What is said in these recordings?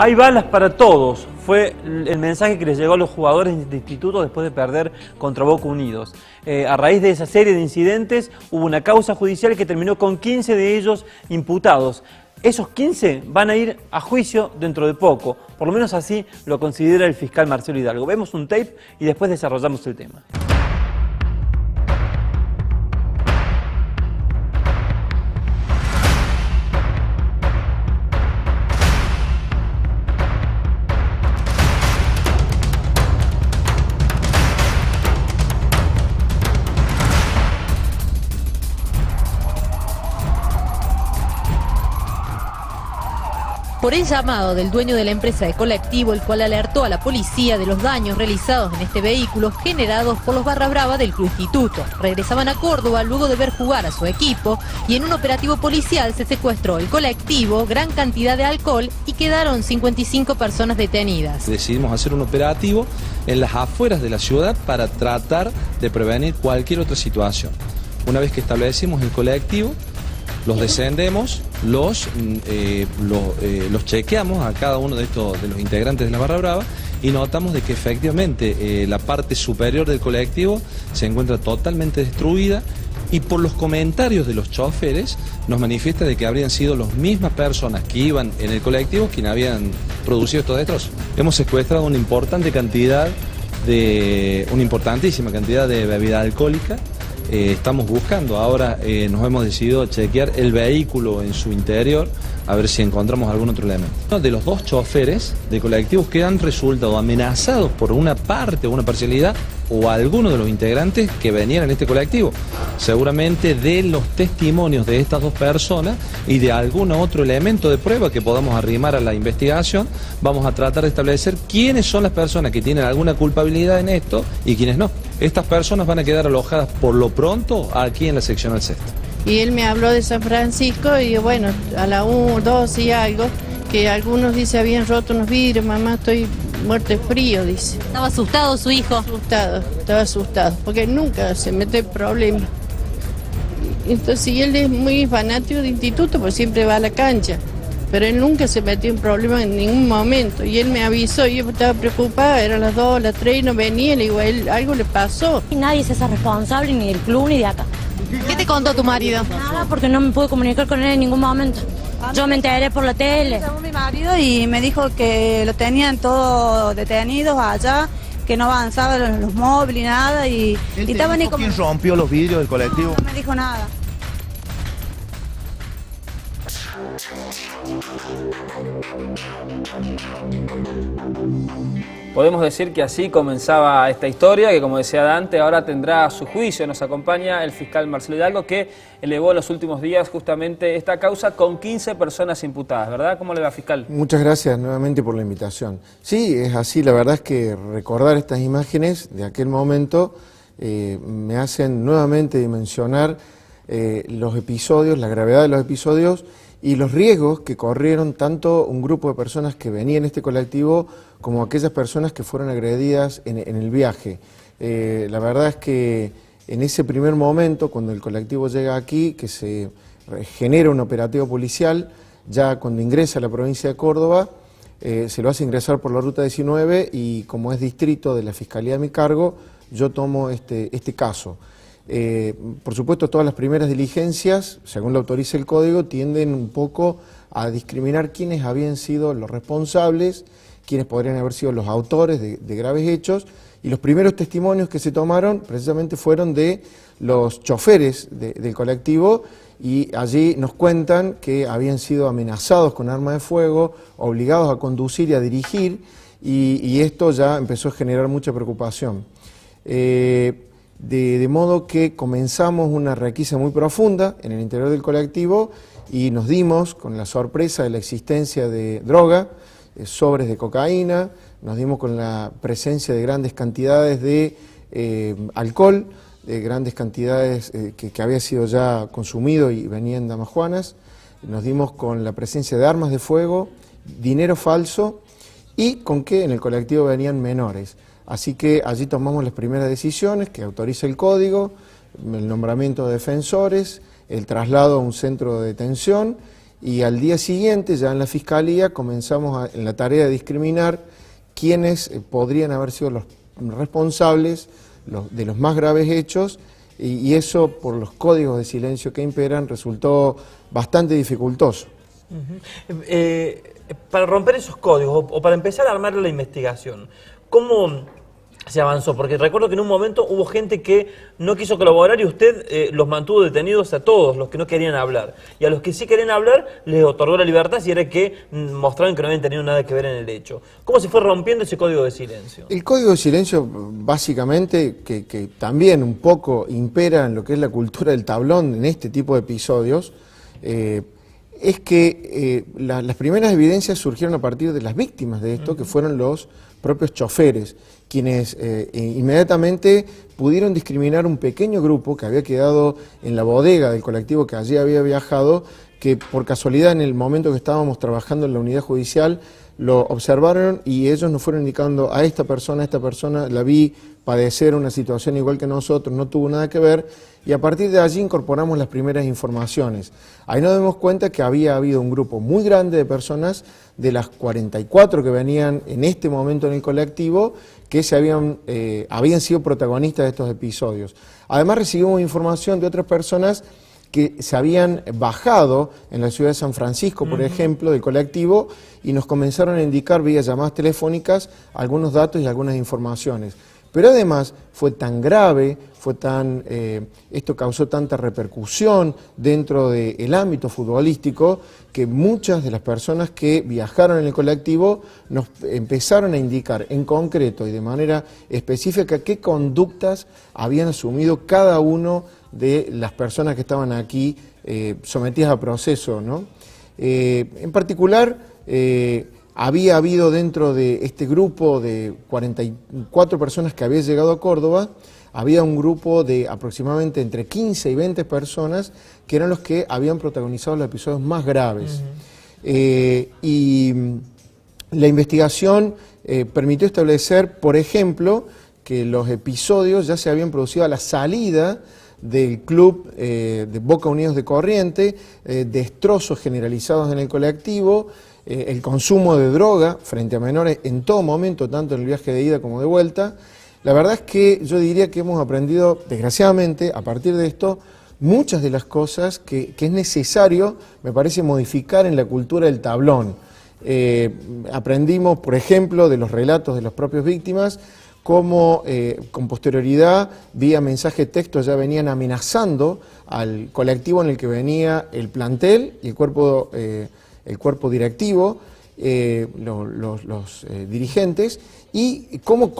Hay balas para todos, fue el mensaje que les llegó a los jugadores de instituto después de perder contra Boca Unidos. A raíz de esa serie de incidentes hubo una causa judicial que terminó con 15 de ellos imputados. Esos 15 van a ir a juicio dentro de poco, por lo menos así lo considera el fiscal Marcelo Hidalgo. Vemos un tape y después desarrollamos el tema. Por el llamado del dueño de la empresa de colectivo, el cual alertó a la policía de los daños realizados en este vehículo generados por los barra brava del Club Instituto. Regresaban a Córdoba luego de ver jugar a su equipo y en un operativo policial se secuestró el colectivo, gran cantidad de alcohol y quedaron 55 personas detenidas. Decidimos hacer un operativo en las afueras de la ciudad para tratar de prevenir cualquier otra situación. Una vez que establecimos el colectivo, los descendemos, los chequeamos a cada uno de los integrantes de la barra brava y notamos de que efectivamente la parte superior del colectivo se encuentra totalmente destruida y por los comentarios de los choferes nos manifiesta de que habrían sido las mismas personas que iban en el colectivo quienes habían producido estos destrozos. Hemos secuestrado una importantísima cantidad de bebida alcohólica. Estamos buscando, ahora nos hemos decidido chequear el vehículo en su interior a ver si encontramos algún otro elemento. De los dos choferes de colectivos que han resultado amenazados por una parte o una parcialidad o alguno de los integrantes que venían en este colectivo. Seguramente de los testimonios de estas dos personas y de algún otro elemento de prueba que podamos arrimar a la investigación, vamos a tratar de establecer quiénes son las personas que tienen alguna culpabilidad en esto y quiénes no. Estas personas van a quedar alojadas por lo pronto aquí en la seccional sexta. Y él me habló de San Francisco y bueno, a la 1, 2 y algo, que algunos dice habían roto unos vidrios, mamá estoy muerto de frío, dice. ¿Estaba asustado su hijo? Estaba asustado, porque nunca se mete en problemas. Entonces, y él es muy fanático de instituto, pues siempre va a la cancha, pero él nunca se metió en problemas en ningún momento. Y él me avisó, y yo estaba preocupada, eran las 2, las 3 y no venía, le digo, a él algo le pasó. Y nadie se hace responsable ni del club ni de acá. ¿Qué te contó tu marido? Nada, porque no me pude comunicar con él en ningún momento. Yo me enteré por la tele. Llamó mi marido y me dijo que lo tenían todos detenidos allá, que no avanzaban los móviles y nada. Y estaban como... ¿Quién rompió los vidrios del colectivo? No me dijo nada. Podemos decir que así comenzaba esta historia, que como decía Dante, ahora tendrá su juicio. Nos acompaña el fiscal Marcelo Hidalgo, que elevó en los últimos días justamente esta causa con 15 personas imputadas, ¿verdad? ¿Cómo le va, fiscal? Muchas gracias nuevamente por la invitación. Sí, es así, la verdad es que recordar estas imágenes de aquel momento me hacen nuevamente dimensionar los episodios, la gravedad de los episodios y los riesgos que corrieron tanto un grupo de personas que venía en este colectivo como aquellas personas que fueron agredidas en el viaje. La verdad es que en ese primer momento, cuando el colectivo llega aquí, que se genera un operativo policial, ya cuando ingresa a la provincia de Córdoba, se lo hace ingresar por la ruta 19 y como es distrito de la Fiscalía de mi cargo, yo tomo este caso. Por supuesto, todas las primeras diligencias, según lo autoriza el código, tienden un poco a discriminar quiénes habían sido los responsables, quiénes podrían haber sido los autores de graves hechos, y los primeros testimonios que se tomaron precisamente fueron de los choferes del colectivo, y allí nos cuentan que habían sido amenazados con arma de fuego, obligados a conducir y a dirigir, y esto ya empezó a generar mucha preocupación. De modo que comenzamos una requisa muy profunda en el interior del colectivo y nos dimos con la sorpresa de la existencia de droga, sobres de cocaína, nos dimos con la presencia de grandes cantidades de alcohol, de grandes cantidades que había sido ya consumido y venía en damajuanas, nos dimos con la presencia de armas de fuego, dinero falso y con que en el colectivo venían menores. Así que allí tomamos las primeras decisiones que autoriza el código, el nombramiento de defensores, el traslado a un centro de detención y al día siguiente, ya en la Fiscalía, comenzamos en la tarea de discriminar quiénes podrían haber sido los responsables de los más graves hechos, y eso, por los códigos de silencio que imperan, resultó bastante dificultoso. Para romper esos códigos, o para empezar a armar la investigación, ¿cómo se avanzó? Porque recuerdo que en un momento hubo gente que no quiso colaborar y usted los mantuvo detenidos a todos los que no querían hablar. Y a los que sí querían hablar les otorgó la libertad si era que mostraban que no habían tenido nada que ver en el hecho. ¿Cómo se fue rompiendo ese código de silencio? El código de silencio, básicamente, que también un poco impera en lo que es la cultura del tablón en este tipo de episodios, es que las primeras evidencias surgieron a partir de las víctimas de esto, que fueron los propios choferes, quienes inmediatamente pudieron discriminar un pequeño grupo que había quedado en la bodega del colectivo que allí había viajado, que por casualidad en el momento que estábamos trabajando en la unidad judicial lo observaron y ellos nos fueron indicando: a esta persona la vi padecer una situación igual que nosotros, no tuvo nada que ver, y a partir de allí incorporamos las primeras informaciones. Ahí nos dimos cuenta que había habido un grupo muy grande de personas, de las 44 que venían en este momento en el colectivo, que habían sido protagonistas de estos episodios. Además recibimos información de otras personas que se habían bajado en la ciudad de San Francisco, por ejemplo, del colectivo, y nos comenzaron a indicar vía llamadas telefónicas algunos datos y algunas informaciones. Pero además fue tan grave, esto causó tanta repercusión dentro del ámbito futbolístico, que muchas de las personas que viajaron en el colectivo nos empezaron a indicar en concreto y de manera específica qué conductas habían asumido cada uno de las personas que estaban aquí sometidas a proceso, ¿no? En particular, había habido dentro de este grupo de 44 personas que había llegado a Córdoba, había un grupo de aproximadamente entre 15 y 20 personas que eran los que habían protagonizado los episodios más graves. Y la investigación permitió establecer, por ejemplo, que los episodios ya se habían producido a la salida del club de Boca Unidos de Corrientes, destrozos generalizados en el colectivo, el consumo de droga frente a menores en todo momento, tanto en el viaje de ida como de vuelta. La verdad es que yo diría que hemos aprendido, desgraciadamente, a partir de esto, muchas de las cosas que es necesario, me parece, modificar en la cultura del tablón. Aprendimos, por ejemplo, de los relatos de las propias víctimas, cómo con posterioridad, vía mensaje de texto, ya venían amenazando al colectivo en el que venía el plantel y el cuerpo directivo, los dirigentes, y cómo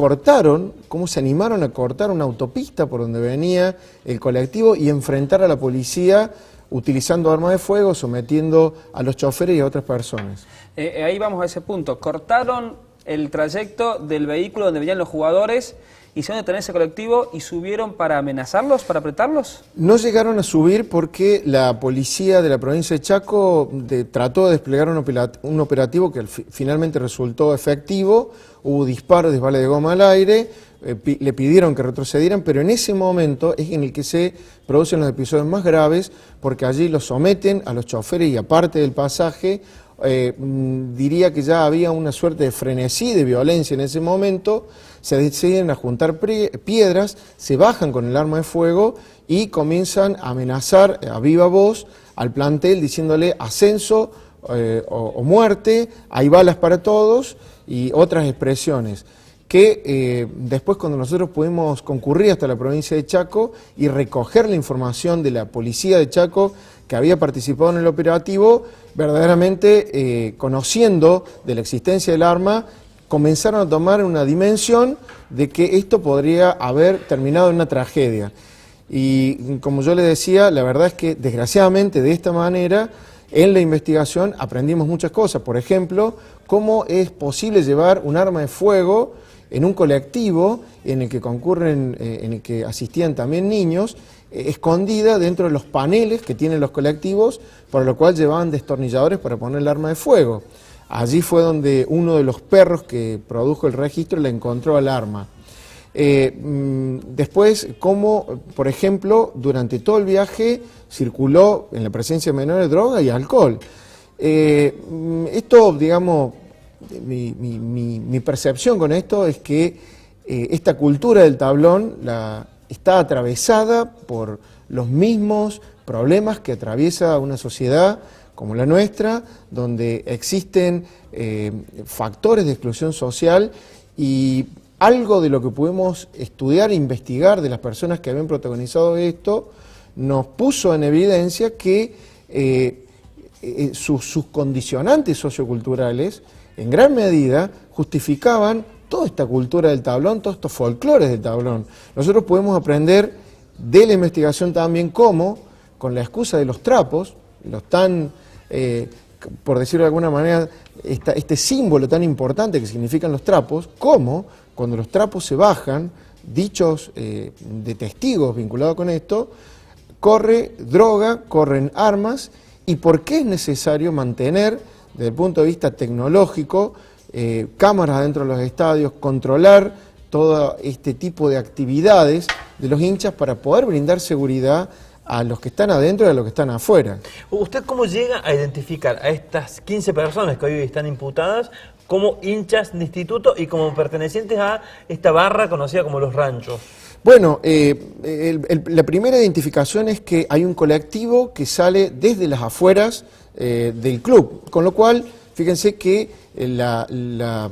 se animaron a cortar una autopista por donde venía el colectivo y enfrentar a la policía utilizando armas de fuego, sometiendo a los choferes y a otras personas. Ahí vamos a ese punto. Cortaron el trayecto del vehículo donde venían los jugadores, hicieron detener ese colectivo y subieron para amenazarlos, para apretarlos. No llegaron a subir porque la policía de la provincia de Chaco trató de desplegar un operativo que finalmente resultó efectivo. Hubo disparos de balas de goma al aire, le pidieron que retrocedieran, pero en ese momento es en el que se producen los episodios más graves, porque allí los someten a los choferes y aparte del pasaje, diría que ya había una suerte de frenesí, de violencia en ese momento. Se deciden a juntar piedras, se bajan con el arma de fuego y comienzan a amenazar a viva voz al plantel diciéndole ascenso o muerte, hay balas para todos y otras expresiones que después, cuando nosotros pudimos concurrir hasta la provincia de Chaco y recoger la información de la policía de Chaco que había participado en el operativo, verdaderamente conociendo de la existencia del arma, comenzaron a tomar una dimensión de que esto podría haber terminado en una tragedia. Y como yo le decía, la verdad es que desgraciadamente de esta manera en la investigación aprendimos muchas cosas. Por ejemplo, cómo es posible llevar un arma de fuego en un colectivo en el que en el que asistían también niños, escondida dentro de los paneles que tienen los colectivos, por lo cual llevaban destornilladores para poner el arma de fuego. Allí fue donde uno de los perros que produjo el registro le encontró el arma. Después, cómo, por ejemplo, durante todo el viaje circuló en la presencia de menores droga y alcohol. Esto, digamos, mi percepción con esto es que esta cultura del tablón está atravesada por los mismos problemas que atraviesa una sociedad como la nuestra, donde existen factores de exclusión social, y algo de lo que pudimos estudiar e investigar de las personas que habían protagonizado esto nos puso en evidencia que sus condicionantes socioculturales en gran medida justificaban toda esta cultura del tablón, todos estos folclores del tablón. Nosotros podemos aprender de la investigación también cómo, con la excusa de los trapos, los tan, por decirlo de alguna manera, este símbolo tan importante que significan los trapos, cómo cuando los trapos se bajan, dichos de testigos vinculados con esto, corre droga, corren armas, y por qué es necesario mantener, desde el punto de vista tecnológico, cámaras dentro de los estadios, controlar todo este tipo de actividades de los hinchas para poder brindar seguridad a los que están adentro y a los que están afuera. ¿Usted cómo llega a identificar a estas 15 personas que hoy están imputadas como hinchas de instituto y como pertenecientes a esta barra conocida como Los Ranchos? Bueno, la primera identificación es que hay un colectivo que sale desde las afueras del club, con lo cual, fíjense que la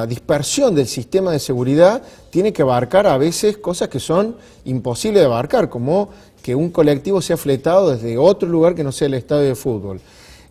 dispersión del sistema de seguridad tiene que abarcar a veces cosas que son imposibles de abarcar, como que un colectivo sea fletado desde otro lugar que no sea el estadio de fútbol.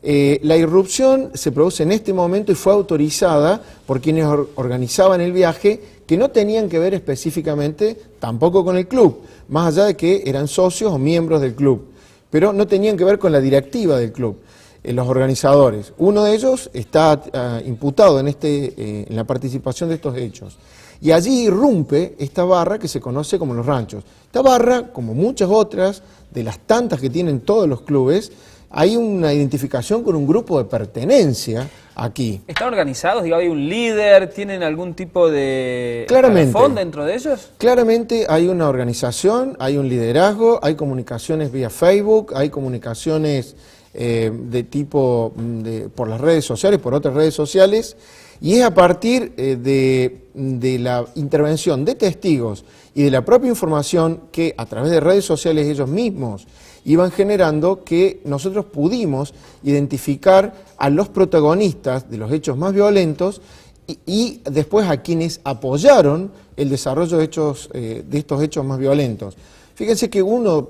La irrupción se produce en este momento y fue autorizada por quienes organizaban el viaje, que no tenían que ver específicamente tampoco con el club, más allá de que eran socios o miembros del club, pero no tenían que ver con la directiva del club, los organizadores. Uno de ellos está imputado en la participación de estos hechos. Y allí irrumpe esta barra que se conoce como Los Ranchos. Esta barra, como muchas otras, de las tantas que tienen todos los clubes, hay una identificación con un grupo de pertenencia aquí. ¿Están organizados? Digo, ¿hay un líder? ¿Tienen algún tipo de escalafón dentro de ellos? Claramente hay una organización, hay un liderazgo, hay comunicaciones vía Facebook, hay comunicaciones de tipo por las redes sociales, por otras redes sociales, y es a partir de la intervención de testigos y de la propia información que a través de redes sociales ellos mismos iban generando que nosotros pudimos identificar a los protagonistas de los hechos más violentos y después a quienes apoyaron el desarrollo de estos hechos más violentos. Fíjense que uno,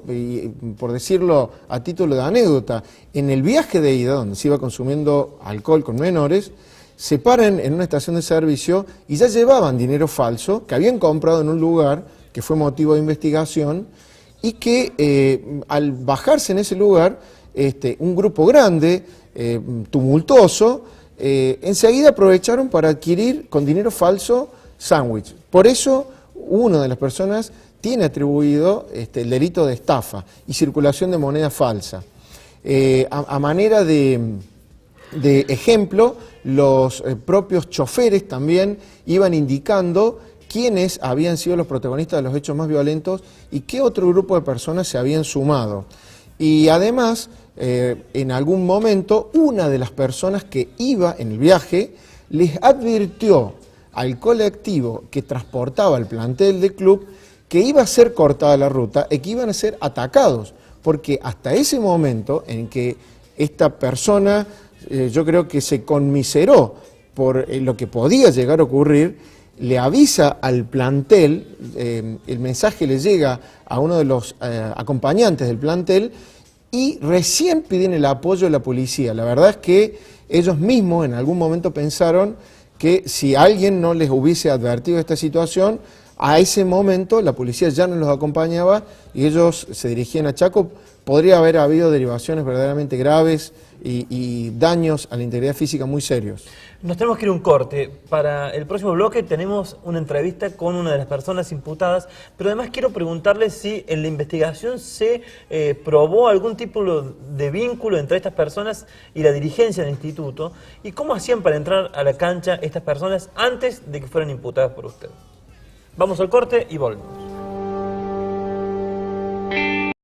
por decirlo a título de anécdota, en el viaje de ida, donde se iba consumiendo alcohol con menores, se paran en una estación de servicio y ya llevaban dinero falso que habían comprado en un lugar que fue motivo de investigación, y que al bajarse en ese lugar, un grupo grande, tumultuoso, enseguida aprovecharon para adquirir con dinero falso sándwich. Por eso una de las personas tiene atribuido el delito de estafa y circulación de moneda falsa. A manera de ejemplo, los propios choferes también iban indicando quiénes habían sido los protagonistas de los hechos más violentos y qué otro grupo de personas se habían sumado. Y además, en algún momento, una de las personas que iba en el viaje les advirtió al colectivo que transportaba el plantel del club que iba a ser cortada la ruta y que iban a ser atacados, porque hasta ese momento en que esta persona, yo creo que se conmiseró por lo que podía llegar a ocurrir, le avisa al plantel, el mensaje le llega a uno de los acompañantes del plantel y recién piden el apoyo de la policía. La verdad es que ellos mismos en algún momento pensaron que si alguien no les hubiese advertido esta situación, a ese momento la policía ya no los acompañaba y ellos se dirigían a Chaco. Podría haber habido derivaciones verdaderamente graves y daños a la integridad física muy serios. Nos tenemos que ir a un corte. Para el próximo bloque tenemos una entrevista con una de las personas imputadas, pero además quiero preguntarle si en la investigación se probó algún tipo de vínculo entre estas personas y la dirigencia del instituto, y cómo hacían para entrar a la cancha estas personas antes de que fueran imputadas por usted. Vamos al corte y volvemos.